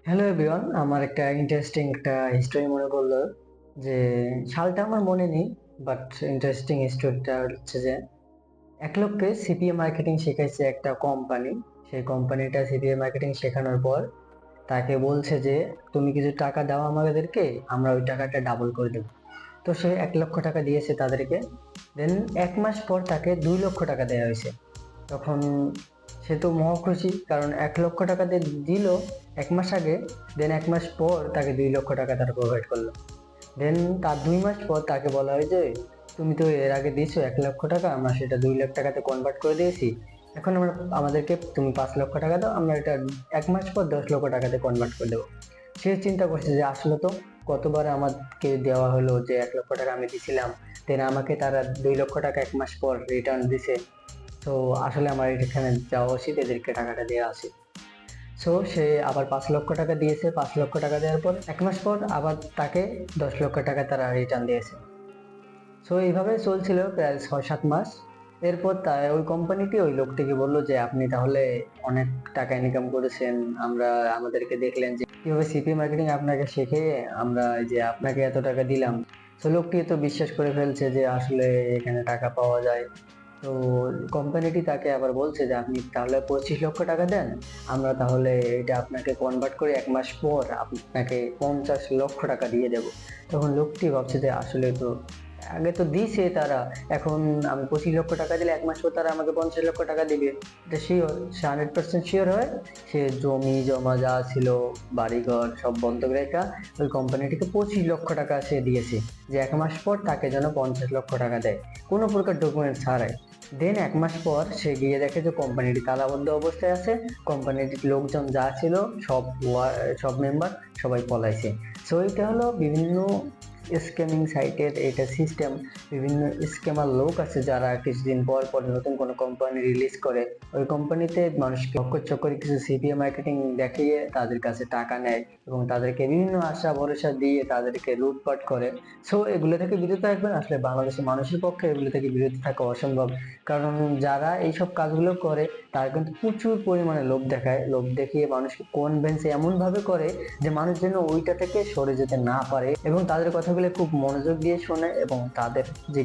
Hello everyone, আমার একটা interesting একটা হিস্টোরি মনে পড়লো। যে সালটা আমার মনে নেই, বাট ইন্টারেস্টিং হিস্টোরিটা হচ্ছে যে এক লোককে সিপিএ মার্কেটিং শেখাইছে একটা কোম্পানি। সেই কোম্পানিটা সিপিএ মার্কেটিং শেখানোর পর তাকে বলছে যে তুমি কিছু টাকা দাও আমাদেরকে, আমরা ওই টাকাটা ডাবল করে দেবো। তো সে 1 লক্ষ টাকা দিয়েছে তাদেরকে। দেন 1 মাস পর তাকে 2 লক্ষ টাকা দেওয়া হয়েছে। তখন সে তো মহা খুশি, কারণ 1 লক্ষ টাকা দিয়ে দিল 1 মাস আগে। দেন 1 মাস পর তাকে 2 লক্ষ টাকা তারা প্রোভাইড করলো। দেন তার 2 মাস পর তাকে বলা হয় যে তুমি তো এর আগে দিয়েছো 1 লক্ষ টাকা, আমরা সেটা 2 লাখ টাকাতে কনভার্ট করে দিয়েছি। এখন আমরা আমাদেরকে তুমি 5 লক্ষ টাকা দাও, আমরা এটা 1 মাস পর 10 লক্ষ টাকাতে কনভার্ট করে দেবো। সে চিন্তা করছে যে আসলে তো কতবার আমাকে দেওয়া হলো, যে 1 লক্ষ টাকা আমি দিছিলাম, দেন আমাকে তারা 2 লক্ষ টাকা 1 মাস পর রিটার্ন দিছে। তো আসলে আমার এখানে যাওয়া উচিত, এদেরকে টাকাটা দেওয়া উচিত। সো সে আবার 5 লক্ষ টাকা দিয়েছে। 5 লক্ষ টাকা দেওয়ার পর 1 মাস পর আবার তাকে 10 লক্ষ টাকা তারা রিটার্ন দিয়েছে। সো এইভাবে চলছিল প্রায় 6-7 মাস। এরপর ওই কোম্পানিটি ওই লোকটিকে বললো যে আপনি তাহলে অনেক টাকা ইনকাম করেছেন, আমরা আমাদেরকে দেখলেন যে কিভাবে সিপি মার্কেটিং আপনাকে শিখে আমরা এই যে আপনাকে এত টাকা দিলাম। তো লোকটি তো বিশ্বাস করে ফেলছে যে আসলে এখানে টাকা পাওয়া যায়। তো কোম্পানিটি তাকে আবার বলছে যে আপনি তাহলে 25 লক্ষ টাকা দেন, আমরা তাহলে এটা আপনাকে কনভার্ট করে 1 মাস পর আপনাকে 50 লক্ষ টাকা দিয়ে দেব। তখন লোকটি ভাবছে যে আসলে তো আগে তো দিছে তারা, এখন আমি 25 লক্ষ টাকা দিলে 1 মাস পর তারা আমাকে 50 লক্ষ টাকা দিবে। এটা শিওর, সে 100% শিওর হয়। সে জমি জমা যা ছিল, বাড়িঘর সব বন্ধক রেখা ওই কোম্পানিটিকে 25 লক্ষ টাকা সে দিয়েছে, যে 1 মাস পর তাকে যেন 50 লক্ষ টাকা দেয়, কোনো প্রকার ডকুমেন্ট ছাড়াই। দেন 1 মাস পর সে গিয়ে দেখে যে কোম্পানিটি তালাবদ্ধ অবস্থায় আছে। কোম্পানিটির লোকজন যা ছিল সব সব মেম্বার সবাই পলাইছে। সো এটা হলো বিভিন্ন স্ক্যামিং সাইটের এটা সিস্টেম। বিভিন্ন স্ক্যামার লোক আছে যারা কিছুদিন পর পর নতুন কোনো কোম্পানি রিলিজ করে, ওই কোম্পানিতে মানুষকে অক্ষর চক্করে কিছু সিপিএ মার্কেটিং দেখিয়ে তাদের কাছে টাকা নেয় এবং তাদেরকে বিভিন্ন আশা ভরসা দিয়ে তাদেরকে লুটপাট করে। সো এগুলো থেকে বিরত থাকবেন। আসলে বাংলাদেশের মানুষের পক্ষে এগুলো থেকে বিরত থাকা অসম্ভব, কারণ যারা এইসব কাজগুলো করে তারা কিন্তু প্রচুর পরিমাণে লোভ দেখায়। লোভ দেখিয়ে মানুষকে কনভিন্স এমন ভাবে করে যে মানুষ যেন ওইটা থেকে সরে যেতে না পারে, এবং তাদের কথাগুলো খুব মনোযোগ দিয়ে শোনে এবং তাদের যে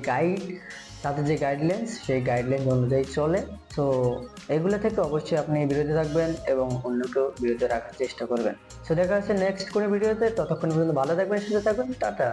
গাইডলাইন্স সেই গাইডলাইন অনুযায়ী চলে। তো এগুলো থেকে অবশ্যই আপনি বিরত থাকবেন এবং অন্যকেও বিরত রাখার চেষ্টা করবেন। তো দেখা হচ্ছে নেক্সট কোনো ভিডিওতে, ততক্ষণ পর্যন্ত ভালো থাকবেন, সুস্থ থাকবেন, টাটা।